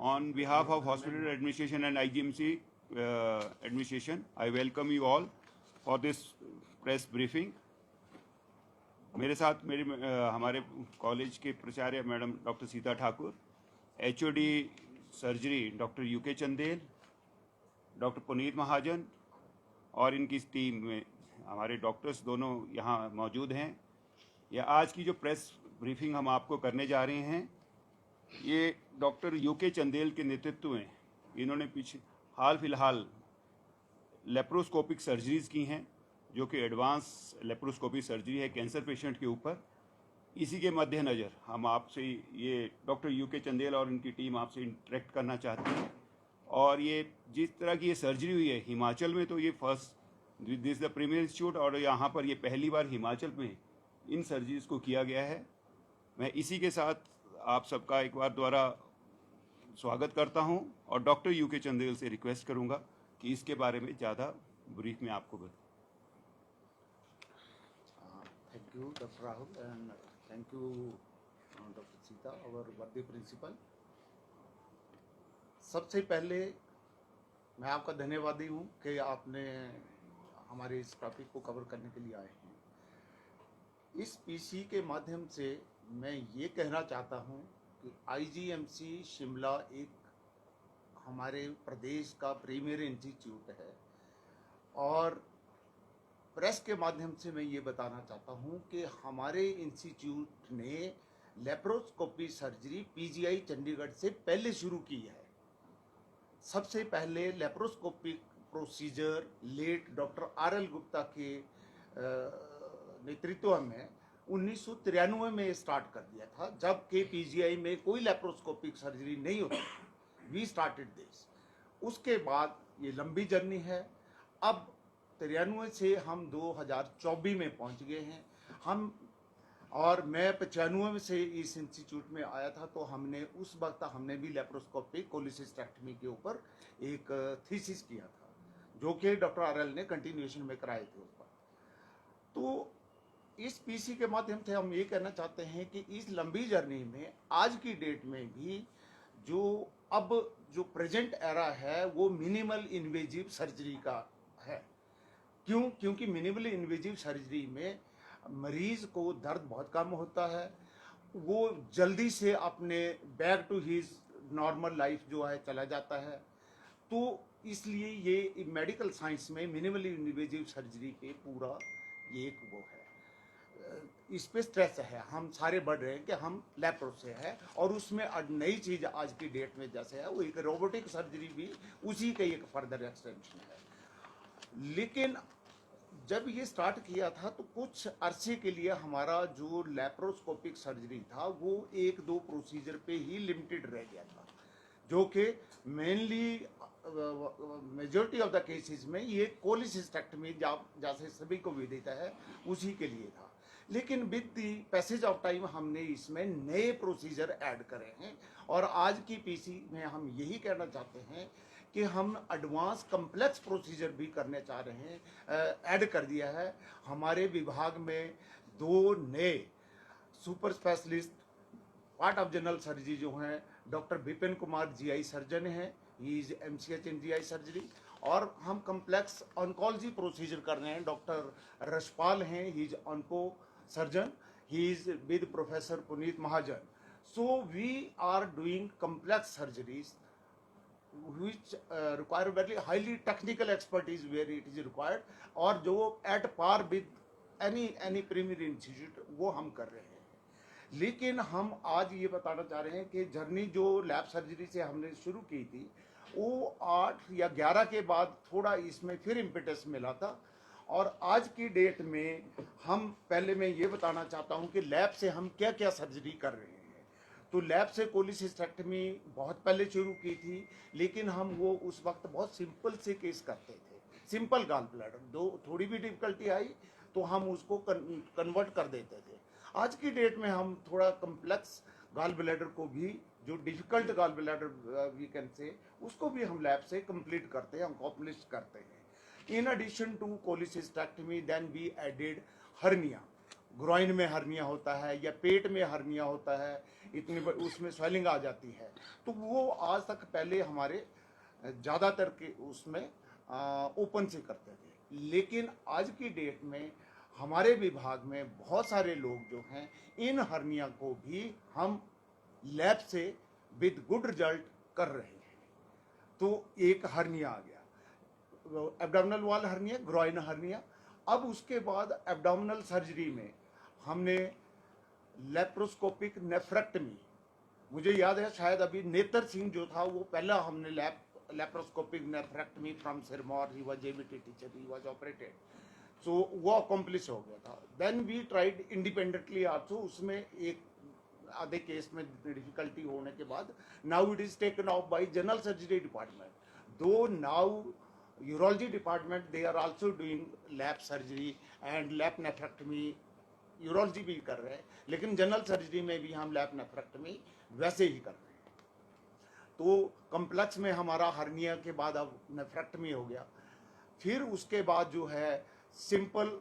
On behalf of Hospital Administration and IGMC Administration, I welcome you all for this press briefing. मेरे साथ हमारे college के प्राचार्य madam doctor Sita Thakur, HOD surgery doctor UK Chandel, doctor Puneet Mahajan और इनकी team में हमारे डॉक्टर्स दोनों यहाँ मौजूद हैं। यह आज की जो प्रेस ब्रीफिंग हम आपको करने जा रहे हैं, ये डॉक्टर UK चंदेल के नेतृत्व में इन्होंने हाल फिलहाल लेप्रोस्कोपिक सर्जरीज़ की हैं, जो कि एडवांस लेप्रोस्कोपिक सर्जरी है कैंसर पेशेंट के ऊपर। इसी के मद्देनज़र हम आपसे ये डॉक्टर UK चंदेल और इनकी टीम आपसे इंटरेक्ट करना चाहती है। और ये जिस तरह की ये सर्जरी हुई है हिमाचल में, तो ये first this the premier institute, और यहाँ पर ये पहली बार हिमाचल में इन सर्जरीज़ को किया गया है। मैं इसी के साथ आप सबका एक बार दोबारा स्वागत करता हूं और डॉक्टर UK चंदेल से रिक्वेस्ट करूंगा कि इसके बारे में ज़्यादा ब्रीफ में आपको बताएं। Thank you doctor Rahul and thank you doctor Sita और वर्दी प्रिंसिपल। सबसे पहले मैं आपका धन्यवादी हूं कि आपने हमारे इस टॉपिक को कवर करने के लिए आए हैं। इस PC के माध्यम से मैं ये कहना चाहता हूँ कि IGMC शिमला एक हमारे प्रदेश का प्रीमियर इंस्टीट्यूट है, और प्रेस के माध्यम से मैं ये बताना चाहता हूँ कि हमारे इंस्टीट्यूट ने लेप्रोस्कोपी सर्जरी PGI चंडीगढ़ से पहले शुरू की है। सबसे पहले laparoscopic procedure late doctor RL Gupta के नेतृत्व में 1993 में स्टार्ट कर दिया था, जबकि PGI में कोई लेप्रोस्कोपिक सर्जरी नहीं होती। We started this. उसके बाद ये लंबी जर्नी है। अब 93 से हम 2024 में पहुंच गए हैं। और मैं 95 से इस इंस्टीट्यूट में आया था, तो उस वक्त हमने भी लेप्रोस्कोपिक कोलिसिस्टेक्टमी के ऊपर एक थीसिस किया था, जो कि डॉक्टर RL ने कंटिन्यूएशन में कराए थे उस वक्त। तो इस PC के माध्यम से हम ये कहना चाहते हैं कि इस लंबी जर्नी में आज की डेट में भी जो प्रेजेंट एरा है वो मिनिमल इन्वेजिव सर्जरी का है। क्योंकि मिनिमल इन्वेजिव सर्जरी में मरीज को दर्द बहुत कम होता है, वो जल्दी से अपने back to his normal life जो है चला जाता है। तो इसलिए ये मेडिकल साइंस में मिनिमल इन्वेजिव सर्जरी पे पूरा ये एक वो है, इस पे स्ट्रेस है। हम सारे बढ़ रहे हैं कि हम लेप्रो से है, और उसमें नई चीज़ आज की डेट में जैसे है वो एक रोबोटिक सर्जरी भी उसी का एक फर्दर एक्सटेंशन है। लेकिन जब ये स्टार्ट किया था तो कुछ अरसे के लिए हमारा जो लेप्रोस्कोपिक सर्जरी था वो 1-2 प्रोसीजर पे ही लिमिटेड रह गया था, जो कि mainly majority of the cases में ये कोलिसिस्टेक्टमी जैसे सभी को विदित है उसी के लिए था। लेकिन with the passage of time हमने इसमें नए प्रोसीजर ऐड करे हैं, और आज की PC में हम यही कहना चाहते हैं कि हम एडवांस कम्प्लेक्स प्रोसीजर भी करने चाह रहे हैं, ऐड कर दिया है। हमारे विभाग में 2 नए super specialist part of general surgery जो हैं, doctor Vipin Kumar GI surgeon हैं, he is MCH in GI surgery, और हम कम्प्लेक्स ऑन्कोलॉजी प्रोसीजर कर रहे हैं। डॉक्टर रशपाल हैं, he is onco surgeon, he is with Professor Puneet Mahajan. So we are doing complex surgeries which require very highly technical expertise where it is required, और जो at par with any premier institute वो हम कर रहे हैं। लेकिन हम आज ये बताना चाह रहे हैं कि जर्नी जो लैब सर्जरी से हमने शुरू की थी वो 8 या 11 के बाद थोड़ा इसमें फिर इम्पेटस मिला था, और आज की डेट में हम पहले मैं ये बताना चाहता हूँ कि लैब से हम क्या क्या सर्जरी कर रहे हैं। तो लैब से कोलिसिस्टेक्टमी बहुत पहले शुरू की थी, लेकिन हम वो उस वक्त बहुत सिंपल से केस करते थे, सिंपल गॉल ब्लैडर। थोड़ी भी डिफिकल्टी आई तो हम उसको कन्वर्ट कर देते थे। आज की डेट में हम थोड़ा कम्प्लेक्स गॉल ब्लैडर को भी, जो difficult gall bladder we can say, उसको भी हम लैब से कंप्लीट करते हैं, अकॉम्प्लिश करते हैं। In addition to cholecystectomy, then we added hernia, जैसे ग्रॉइन में हर्निया होता है या पेट में हर्निया होता है, उसमें स्वेलिंग आ जाती है, तो वो आज तक पहले हमारे ज़्यादातर के उसमें ओपन से करते थे। लेकिन आज की डेट में हमारे विभाग में बहुत सारे लोग जो हैं इन हर्निया को भी हम लैब से विद गुड रिजल्ट कर रहे हैं। तो एक हर्निया आ गया, abdominal wall hernia, groin hernia. अब उसके बाद एब्डोमिनल सर्जरी में हमने लेप्रोस्कोपिक नेफ्रेक्टमी, मुझे याद है शायद अभी नेत्र सिंह जो था वो पहला हमने laparoscopic nephrectomy from Sirmaur, he was JBT teacher, he was operated, so वो अकम्प्लिश हो गया था। Then we tried independently also, उसमें एक आधे केस में डिफिकल्टी होने के बाद now it is taken of by general surgery department, दो now urology department they are also doing lap surgery and lap nephrectomy, urology भी कर रहे हैं, लेकिन जनरल सर्जरी में भी हम लैप नेफ्रेक्टमी वैसे ही कर रहे हैं। तो कम्प्लेक्स में हमारा हर्निया के बाद अब नेफ्रेक्टमी हो गया। फिर उसके बाद जो है सिंपल,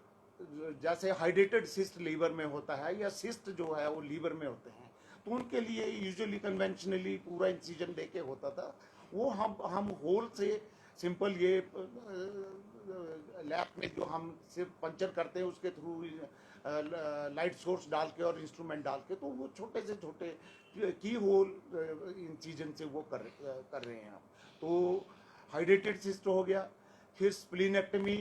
जैसे हाइड्रेटेड सिस्ट लीवर में होता है या सिस्ट जो है वो लीवर में होते हैं, तो उनके लिए यूजुअली कन्वेंशनली पूरा इंसिजन देके होता था। वो हम होल से सिंपल ये लैब में जो हम सिर्फ पंचर करते हैं उसके थ्रू लाइट सोर्स डाल के और इंस्ट्रूमेंट डाल के, तो वो छोटे से छोटे की होल इंसिजन से वो कर रहे हैं हम। तो हाइड्रेटेड सिस्ट हो गया। फिर स्प्लीनेक्टमी,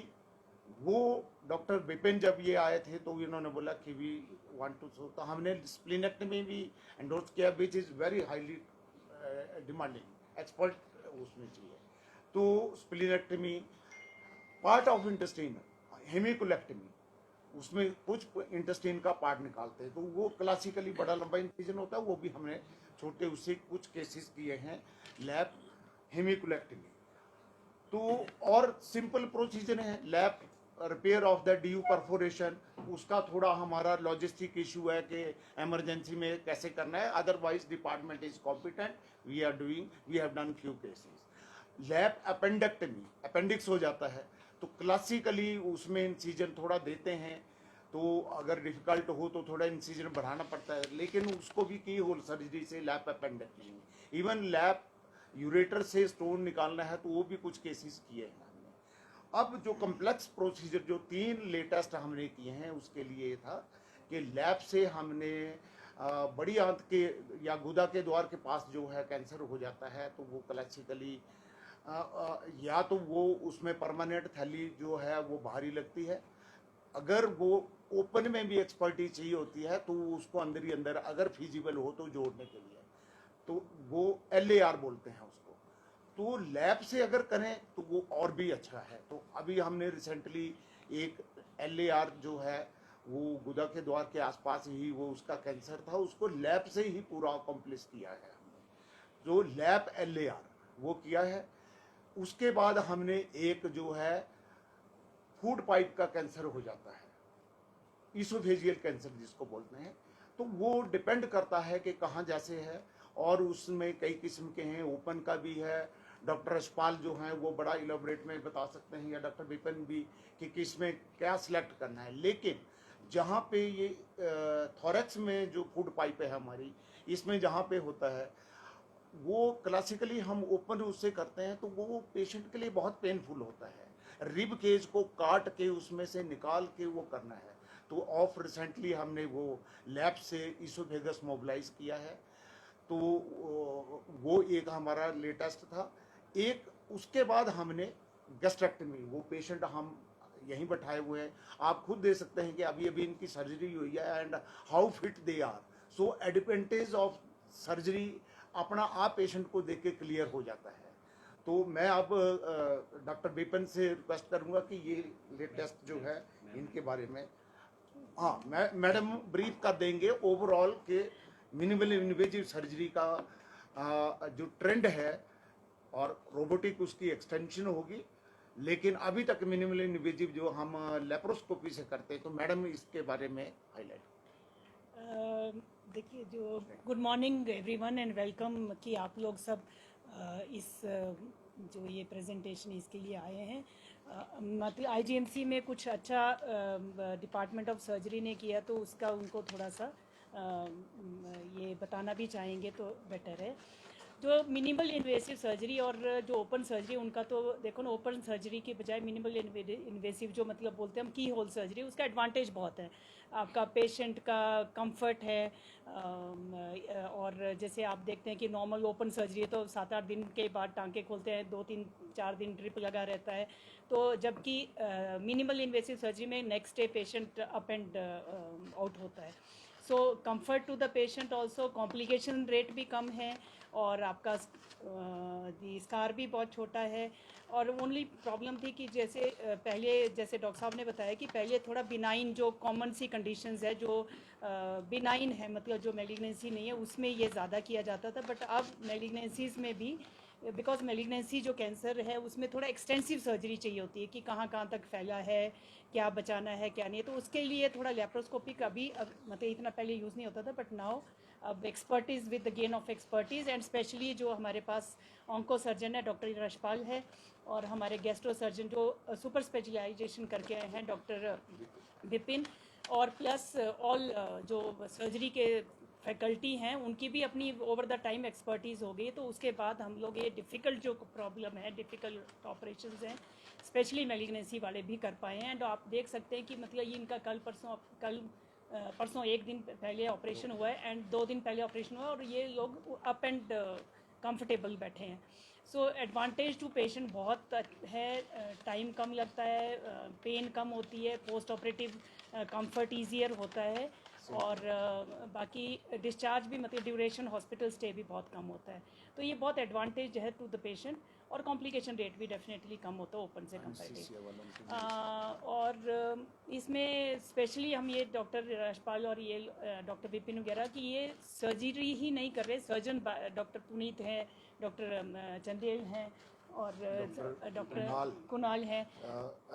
वो डॉक्टर विपिन जब ये आए थे तो इन्होंने बोला कि वी वांट टू, तो हमने स्प्लीनेक्टमी भी एंडोर्स किया, which is very highly demanding, expert उसमें चाहिए। तो स्प्लीनेक्टमी, पार्ट ऑफ इंटेस्टाइन, हेमिकोलेक्टमी, उसमें कुछ इंटेस्टाइन का पार्ट निकालते हैं, तो वो क्लासिकली बड़ा लंबा इंसिजन होता है, वो भी हमने छोटे उससे कुछ केसेस किए हैं लैब हेमिकोलेक्टमी। तो और सिंपल प्रोसीजर है lab repair of the due perforation, उसका थोड़ा हमारा लॉजिस्टिक इशू है कि इमरजेंसी में कैसे करना है, otherwise department is competent, we are doing, we have done few cases. Lap appendectomy, appendix हो जाता है, तो क्लासिकली उसमें इंसिजन थोड़ा देते हैं, तो अगर डिफिकल्ट हो तो थोड़ा इंसिजन बढ़ाना पड़ता है, लेकिन उसको भी की होल सर्जरी से lab appendectomy, even lab ureter से स्टोन निकालना है तो वो भी कुछ केसेस किए हैं हमने। अब जो कम्प्लेक्स प्रोसीजर जो 3 लेटेस्ट हमने किए हैं उसके लिए था कि लैब से हमने बड़ी आंत के या गुदा के द्वार के पास जो है कैंसर हो जाता है, तो वो क्लासिकली या तो वो उसमें परमानेंट थैली जो है वो भारी लगती है, अगर वो ओपन में भी एक्सपर्टीज चाहिए होती है तो उसको अंदर ही अंदर अगर फिजिबल हो तो जोड़ने के लिए, तो वो LAR बोलते हैं उसको। तो लैब से अगर करें तो वो और भी अच्छा है। तो अभी हमने रिसेंटली एक LAR जो है वो गुदा के द्वार के आसपास ही वो उसका कैंसर था, उसको लैब से ही पूरा अकम्प्लिश किया है हमने, जो लैब LAR वो किया है। उसके बाद हमने एक जो है फूड पाइप का कैंसर हो जाता है, ईसोफेजियल कैंसर जिसको बोलते हैं, तो वो डिपेंड करता है कि कहाँ जैसे है, और उसमें कई किस्म के हैं, ओपन का भी है। डॉक्टर यशपाल जो हैं वो बड़ा इलेबोरेट में बता सकते हैं, या डॉक्टर विपिन भी, कि किस में क्या सिलेक्ट करना है। लेकिन जहाँ पे ये थोरेक्स में जो फूड पाइप है हमारी, इसमें जहाँ पे होता है वो क्लासिकली हम ओपन उससे करते हैं, तो वो पेशेंट के लिए बहुत पेनफुल होता है, रिब केज को काट के उसमें से निकाल के वो करना है। तो ऑफ रिसेंटली हमने वो लैब से ईसोफेगस मोबिलाइज किया है, तो वो एक हमारा लेटेस्ट था। एक उसके बाद हमने गैस्ट्रेक्टमी, वो पेशेंट हम यहीं बैठाए हुए हैं, आप खुद दे सकते हैं कि अभी अभी इनकी सर्जरी हुई है and how fit they are. So advantage of surgery अपना आप पेशेंट को देख के क्लियर हो जाता है। तो मैं अब डॉक्टर विपिन से रिक्वेस्ट करूंगा कि ये लेटेस्ट जो है इनके बारे में, हाँ मैडम ब्रीफ कर देंगे ओवरऑल के मिनिमल इन्वेजिव सर्जरी का जो ट्रेंड है, और रोबोटिक उसकी एक्सटेंशन होगी, लेकिन अभी तक मिनिमल इन्वेजिव जो हम लेप्रोस्कोपी से करते हैं, तो मैडम इसके बारे में हाईलाइट। देखिए, जो good morning everyone and welcome कि आप लोग सब इस जो ये प्रेजेंटेशन इसके लिए आए हैं। मतलब आईजीएमसी में कुछ अच्छा डिपार्टमेंट ऑफ सर्जरी ने किया, तो उसका उनको थोड़ा सा ये बताना भी चाहेंगे तो बेटर है। जो मिनिमल इन्वेसिव सर्जरी और जो ओपन सर्जरी, उनका तो देखो ना, ओपन सर्जरी की बजाय मिनिमल इन्वेसिव जो मतलब बोलते हैं हम की होल सर्जरी, उसका एडवांटेज बहुत है। आपका पेशेंट का कंफर्ट है, और जैसे आप देखते हैं कि नॉर्मल ओपन सर्जरी है तो 7-8 दिन के बाद टांके खोलते हैं, 2-3-4 दिन ड्रिप लगा रहता है। तो जबकि मिनिमल इन्वेसिव सर्जरी में next day patient up and out होता है। So comfort to the patient also, complication rate भी कम है, और आपका स्कार भी बहुत छोटा है। और ओनली प्रॉब्लम थी कि जैसे पहले जैसे डॉक्टर साहब ने बताया कि पहले थोड़ा बिनाइन जो कॉमन सी कंडीशंस है, जो बिनाइन है मतलब जो मैलिग्नेंसी नहीं है, उसमें ये ज़्यादा किया जाता था। बट अब मैलिग्नेंसीज में भी, बिकॉज मैलिग्नेंसी जो कैंसर है उसमें थोड़ा एक्सटेंसिव सर्जरी चाहिए होती है कि कहाँ कहाँ तक फैला है, क्या बचाना है क्या नहीं, तो उसके लिए थोड़ा लेप्रोस्कोपिक अभी मतलब इतना पहले यूज़ नहीं होता था, बट नाउ अब expertise with the gain of expertise, and specially जो हमारे पास ऑन्को सर्जन है डॉक्टर यशपाल है, और हमारे गैस्ट्रो सर्जन जो सुपर स्पेशलाइजेशन करके आए हैं डॉक्टर विपिन, और प्लस ऑल जो सर्जरी के फैकल्टी हैं उनकी भी अपनी ओवर द टाइम एक्सपर्टीज़ हो गई। तो उसके बाद हम लोग ये डिफ़िकल्ट जो प्रॉब्लम है, डिफ़िकल्ट ऑपरेशंस हैं, स्पेशली मैलिग्नेंसी वाले भी कर पाए हैं। एंड आप देख सकते हैं कि मतलब ये इनका परसों 1 दिन पहले ऑपरेशन हुआ है, एंड 2 दिन पहले ऑपरेशन हुआ, और ये लोग अप एंड कंफर्टेबल बैठे हैं। सो एडवांटेज टू पेशेंट बहुत है, टाइम कम लगता है, पेन कम होती है, पोस्ट ऑपरेटिव कंफर्ट ईजियर होता है, और बाकी डिस्चार्ज भी मतलब ड्यूरेशन हॉस्पिटल स्टे भी बहुत कम होता है। तो ये बहुत एडवांटेज है टू द पेशेंट, और कॉम्प्लिकेशन रेट भी डेफिनेटली कम होता है ओपन से कंपेरेटिव। और इसमें स्पेशली हम ये डॉक्टर यशपाल और ये डॉक्टर विपिन वगैरह की ये सर्जरी ही नहीं कर रहे, सर्जन डॉक्टर पुनीत हैं, डॉक्टर चंदेल हैं, और डॉक्टर कुणाल हैं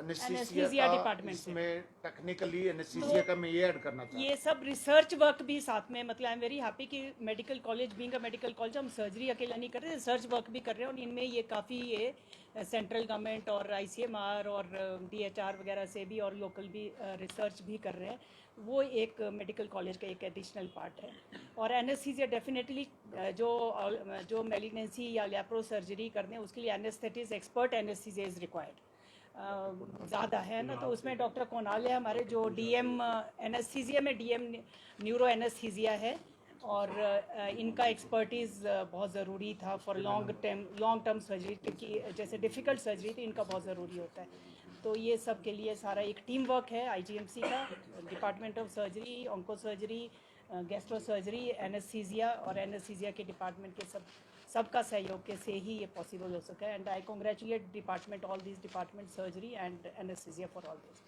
एनेस्थीसिया डिपार्टमेंट से। इसमें टेक्निकली एनेस्थीसिया का मैं ये ऐड करना चाहता हूँ। ये सब रिसर्च वर्क भी साथ में, मतलब आई एम वेरी हैप्पी कि medical college being a medical college हम सर्जरी अकेला नहीं कर रहे, रिसर्च वर्क भी कर रहे हैं, और इनमें ये काफ़ी ये सेंट्रल गवर्नमेंट और आईसीएमआर और डीएचआर वगैरह से भी और लोकल भी रिसर्च भी कर रहे हैं। वो एक मेडिकल कॉलेज का एक एडिशनल पार्ट है। और एनेस्थीसिया डेफिनेटली जो मैलिग्नेंसी या लैप्रो सर्जरी करने उसके लिए anaesthetist expert anaesthesia is required ज़्यादा है ना। तो उसमें डॉक्टर कोनाल है हमारे, जो डीएम एनेस्थीसिया में डीएम न्यूरो एनेस्थीसिया है, और इनका एक्सपर्टीज़ बहुत ज़रूरी था फॉर लॉन्ग टर्म सर्जरी की, जैसे डिफ़िकल्ट सर्जरी तो इनका बहुत ज़रूरी होता है। तो ये सब के लिए सारा एक टीम वर्क है आईजीएमसी का, department of surgery, onco surgery, gastro surgery, anaesthesia, और एनेस्थीसिया के डिपार्टमेंट के सबका सहयोग के से ही ये पॉसिबल हो सका है। And I congratulate department, all this department, surgery and anaesthesia for all this.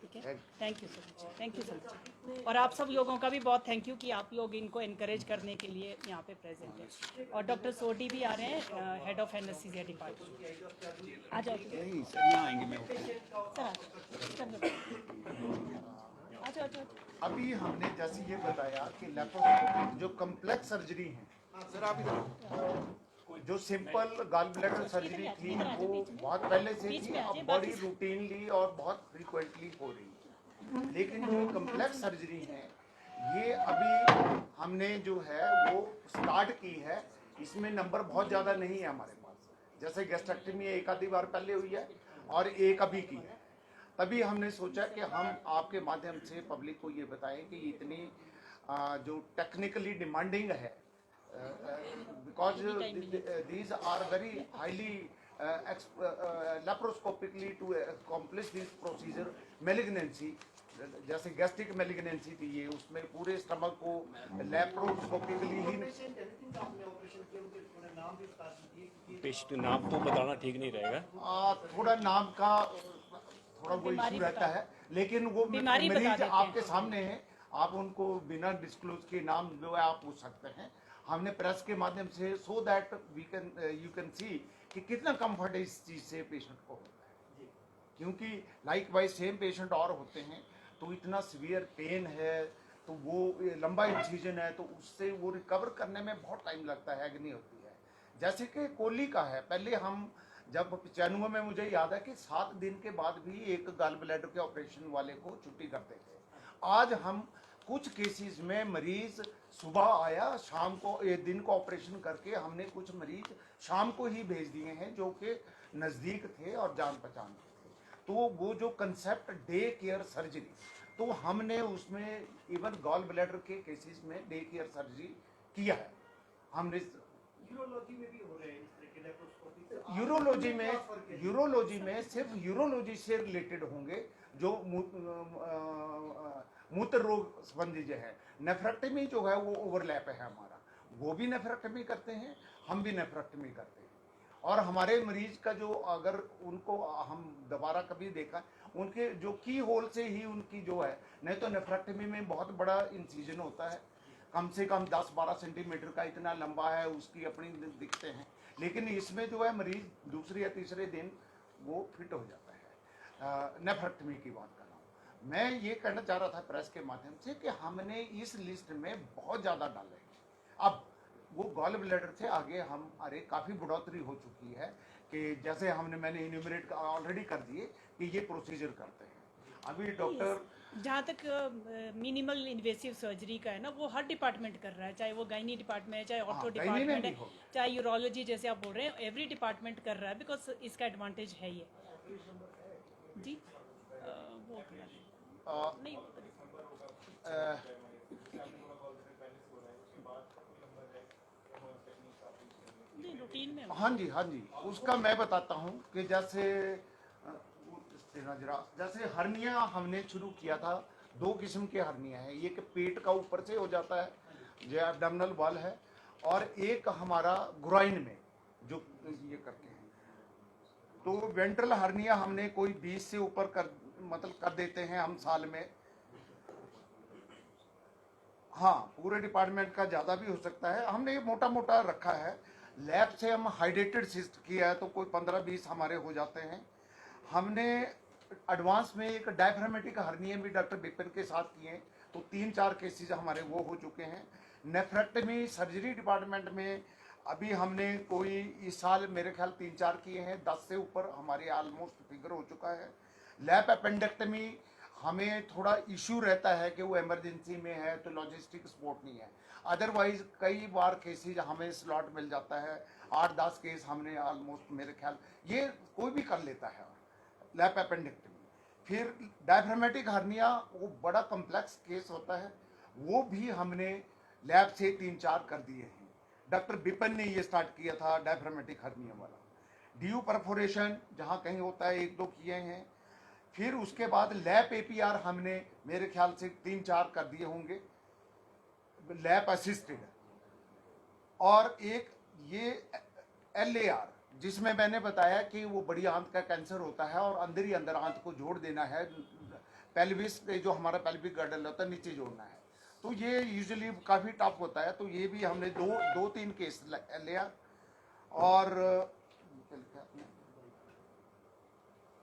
ठीक है, thank you so much, thank you so much. और आप सब लोगों का भी बहुत थैंक यू कि आप लोग इनको इनकरेज करने के लिए यहाँ पे प्रेजेंट है। और डॉक्टर सोडी भी आ रहे हैं, हेड ऑफ एनेस्थीसिया डिपार्टमेंट। आ जाओ नहीं सर, यहाँ आएंगे मैं। आ जाओ। अभी हमने जैसे ये बताया कि लैप्रोस्कोपी जो कम्प्लेक्स सर्जरी है सर आप इधर, जो सिंपल गॉल ब्लैडर सर्जरी थी वो बहुत पहले से थी, अब बड़ी रूटीनली और बहुत फ्रीक्वेंटली हो रही है। लेकिन जो कम्प्लेक्स सर्जरी है ये अभी हमने जो है वो स्टार्ट की है, इसमें नंबर बहुत ज़्यादा नहीं है हमारे पास। जैसे गैस्ट्रेक्टमी एक आधी बार पहले हुई है और एक अभी की है, तभी हमने सोचा कि हम आपके माध्यम से पब्लिक को ये बताएं कि इतनी जो टेक्निकली डिमांडिंग है, because these are very highly laparoscopically to accomplish this procedure. Malignancy जैसे गैस्ट्रिक मैलिग्नेंसी थी ये, उसमें पूरे स्टमक को लैप्रोस्कोपिकली ही। पेशेंट नाम तो बताना ठीक नहीं रहेगा, थोड़ा नाम का थोड़ा वो इशू रहता है, लेकिन वो मरीज आपके सामने है, आप उनको बिना डिस्क्लोज के नाम जो है आप पूछ सकते हैं। हमने प्रेस के माध्यम से so that you can see कि कितना कंफर्ट इस चीज़ से पेशेंट को होता है, क्योंकि लाइक वाइज सेम पेशेंट और होते हैं तो इतना सीवियर पेन है, तो वो लंबा इंसिजन है, तो उससे वो रिकवर करने में बहुत टाइम लगता है, एग्नी होती है। जैसे कि कोली का है, पहले हम जब 95 में मुझे याद है कि 7 दिन के बाद भी एक गॉल ब्लैडर के ऑपरेशन वाले को छुट्टी करते थे। आज हम कुछ केसेस में मरीज सुबह आया, शाम को दिन को ऑपरेशन करके हमने कुछ मरीज शाम को ही भेज दिए हैं जो कि नज़दीक थे और जान पहचान के थे। तो वो जो कंसेप्ट डे केयर सर्जरी, तो हमने उसमें इवन गॉल ब्लैडर के केसेस में डे केयर सर्जरी किया है। हमने यूरोलॉजी में भी हो रहे हैं इस तरह के लेप्रोस्कोपी से। यूरोलॉजी में सिर्फ यूरोलॉजी से रिलेटेड होंगे जो मूत्र रोग संबंधी जो है। नेफ्रेक्टमी जो है वो ओवरलैप है हमारा, वो भी नेफ्रेक्टमी करते हैं, हम भी नेफ्रेक्टमी करते हैं। और हमारे मरीज का जो अगर उनको हम दोबारा कभी देखा, उनके जो की होल से ही उनकी जो है, नहीं तो नेफ्रेक्टमी में बहुत बड़ा इंसिजन होता है, कम से कम 10-12 सेंटीमीटर का इतना लंबा है, उसकी अपनी दिखते हैं। लेकिन इसमें जो है मरीज दूसरे या तीसरे दिन वो फिट हो जाता है। नेफ्रेक्टमी की बात कर रहा हूँ मैं। ये कहना चाह रहा था प्रेस के माध्यम से कि हमने इस लिस्ट में बहुत ज़्यादा डाले हैं। अब वो गॉल ब्लैडर से आगे हमारे काफ़ी बढ़ोतरी हो चुकी है कि जैसे मैंने इन्यूमरेट ऑलरेडी कर दिए कि ये प्रोसीजर करते हैं। अभी डॉक्टर जहाँ तक मिनिमल इन्वेसिव सर्जरी का है ना, वो हर डिपार्टमेंट कर रहा है, चाहे वो गायनी डिपार्टमेंट है, चाहे ऑर्थो गायनी में डिपार्टमेंट भी है, हो। चाहे यूरोलॉजी जैसे आप बोल रहे हैं, एवरी डिपार्टमेंट कर रहा है बिकॉज इसका एडवांटेज है ये जी। वो नहीं नहीं रूटीन में हाँ जी, उसका मैं बताता हूँ कि जैसे हर्निया हमने शुरू किया था। 2 किस्म के हर्निया है, एक पेट का ऊपर से हो जाता है जो एब्डोमिनल वॉल है, और एक हमारा ग्रोइन में जो ये करते हैं। तो वेंट्रल हर्निया हमने कोई 20 से ऊपर कर देते हैं हम साल में। हाँ, पूरे डिपार्टमेंट का ज़्यादा भी हो सकता है, हमने ये मोटा मोटा रखा है। लैब से हम हाइड्रेटेड सिस्ट किया है तो कोई 15-20 हमारे हो जाते हैं। हमने एडवांस में एक डायफ्रामेटिक हर्निया भी डॉक्टर बिपिन के साथ किए, तो 3-4 केसेस हमारे वो हो चुके हैं। नेफ्रेक्टमी सर्जरी डिपार्टमेंट में अभी हमने कोई इस साल मेरे ख्याल 3-4 किए हैं, 10 से ऊपर हमारे ऑलमोस्ट फिगर हो चुका है। लैप एपेंडेक्टमी हमें थोड़ा इश्यू रहता है कि वो इमरजेंसी में है तो लॉजिस्टिक सपोर्ट नहीं है, अदरवाइज कई बार केसेज हमें स्लॉट मिल जाता है। 8-10 केस हमने ऑलमोस्ट मेरे ख्याल ये कोई भी कर लेता है लैप एपेंडेक्टमी। फिर डायफ्रामेटिक हर्निया वो बड़ा कम्प्लेक्स केस होता है, वो भी हमने लैब से 3-4 कर दिए हैं। डॉक्टर बिपिन ने ये स्टार्ट किया था डायफ्रामेटिक हर्निया वाला। ड्यू परफोरेशन जहाँ कहीं होता है 1-2 किए हैं। फिर उसके बाद लैप एपीआर हमने मेरे ख्याल से 3-4 कर दिए होंगे लैप असिस्टेड। और एक ये LAR जिसमें मैंने बताया कि वो बड़ी आंत का कैंसर होता है और अंदर ही अंदर आंत को जोड़ देना है, पेल्विस जो हमारा पेल्विक गर्डल होता है नीचे जोड़ना है। तो ये यूजुअली काफ़ी टफ होता है, तो ये भी हमने 2-3 केस LAR और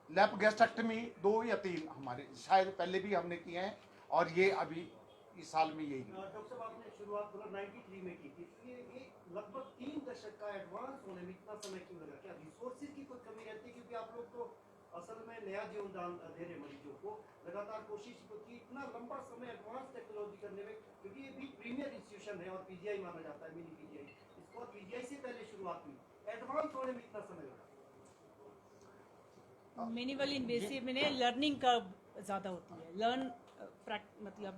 लैप गैस्ट्रेक्टमी 2 या 3 हमारे शायद पहले भी हमने किए हैं, और ये अभी इस साल में यही। डॉक्टर साहब आपने शुरुआत 93 में की थी, ये लगभग 3 दशक का एडवांस होने में इतना समय क्यों लगा? क्या रिसोर्सेज की कोई कमी रहती है? क्योंकि आप लोग तो असल में नया जीवनदान दे रहे मरीजों को, लगातार कोशिश की इतना लंबा समय एडवांस टेक्नोलॉजी करने में, क्योंकि ये भी प्रीमियर इंस्टीट्यूशन है और PGI माना जाता है, मिनी PGI, इसको PGI से पहले शुरुआत हुई, एडवांस होने में इतना समय लगा। मिनिमल इन्वेसिव में लर्निंग कर्व ज़्यादा होती है,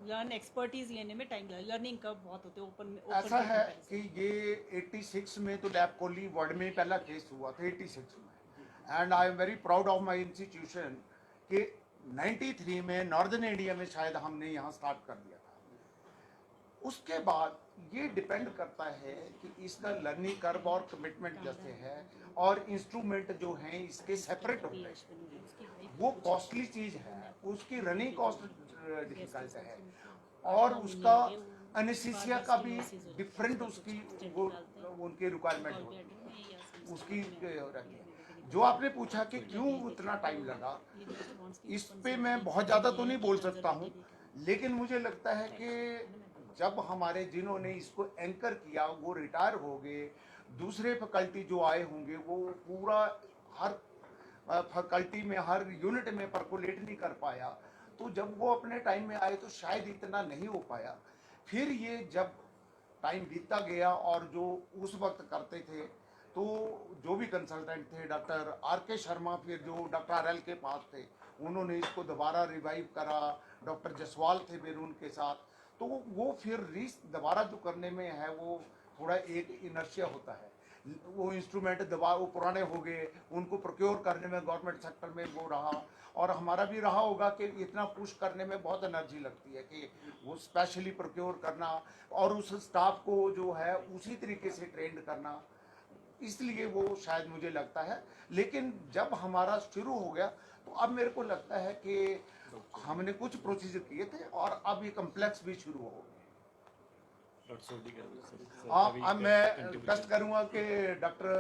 लर्न एक्सपर्टीज लेने में टाइम लगता है, लर्निंग कर्व बहुत होते हैं ओपन। ऐसा है कि ये 86 में तो लैब कोली वार्ड में पहला केस हुआ था 86 में, and I am very proud of my institution कि 93 में नॉर्दर्न इंडिया में शायद हमने यहाँ स्टार्ट कर दिया था। उसके बाद ये डिपेंड करता है कि इसका लर्निंग कर्व और कमिटमेंट जैसे है, और इंस्ट्रूमेंट जो हैं इसके सेपरेट होते हैं, वो कॉस्टली चीज़ है, उसकी रनिंग कॉस्ट डिफिकल्ट है, और उसका एनेस्थीसिया का भी डिफरेंट उसकी वो उनकी रिक्वायरमेंट होती है, उसकी रहती है। जो आपने पूछा कि क्यों इतना टाइम लगा, इस पे मैं बहुत ज़्यादा तो नहीं बोल सकता हूँ, लेकिन मुझे लगता है कि जब हमारे जिन्होंने इसको एंकर किया वो रिटायर हो गए, दूसरे फैकल्टी जो आए होंगे वो पूरा हर फैकल्टी में, हर यूनिट में परकोलेट नहीं कर पाया, तो जब वो अपने टाइम में आए तो शायद इतना नहीं हो पाया। फिर ये जब टाइम बीतता गया और जो उस वक्त करते थे, तो जो भी कंसल्टेंट थे, डॉक्टर आर के शर्मा, फिर जो डॉक्टर आर एल के पास थे, उन्होंने इसको दोबारा रिवाइव करा। डॉक्टर जसवाल थे बेरून के साथ, तो वो फिर दोबारा जो करने में है वो थोड़ा एक इनर्शिया होता है। वो इंस्ट्रूमेंट दबा वो पुराने हो गए, उनको प्रोक्योर करने में गवर्नमेंट सेक्टर में वो रहा, और हमारा भी रहा होगा कि इतना पुश करने में बहुत एनर्जी लगती है कि वो स्पेशली प्रोक्योर करना और उस स्टाफ को जो है उसी तरीके से ट्रेंड करना, इसलिए वो शायद मुझे लगता है। लेकिन जब हमारा शुरू हो गया तो अब मेरे को लगता है कि हमने कुछ प्रोसीजर किए थे और अब ये कम्प्लेक्स भी शुरू हो गए। डॉक्टर सोडी का सर, हाँ, अभी अब मैं कंटिन्यू कष्ट करूंगा कि डॉक्टर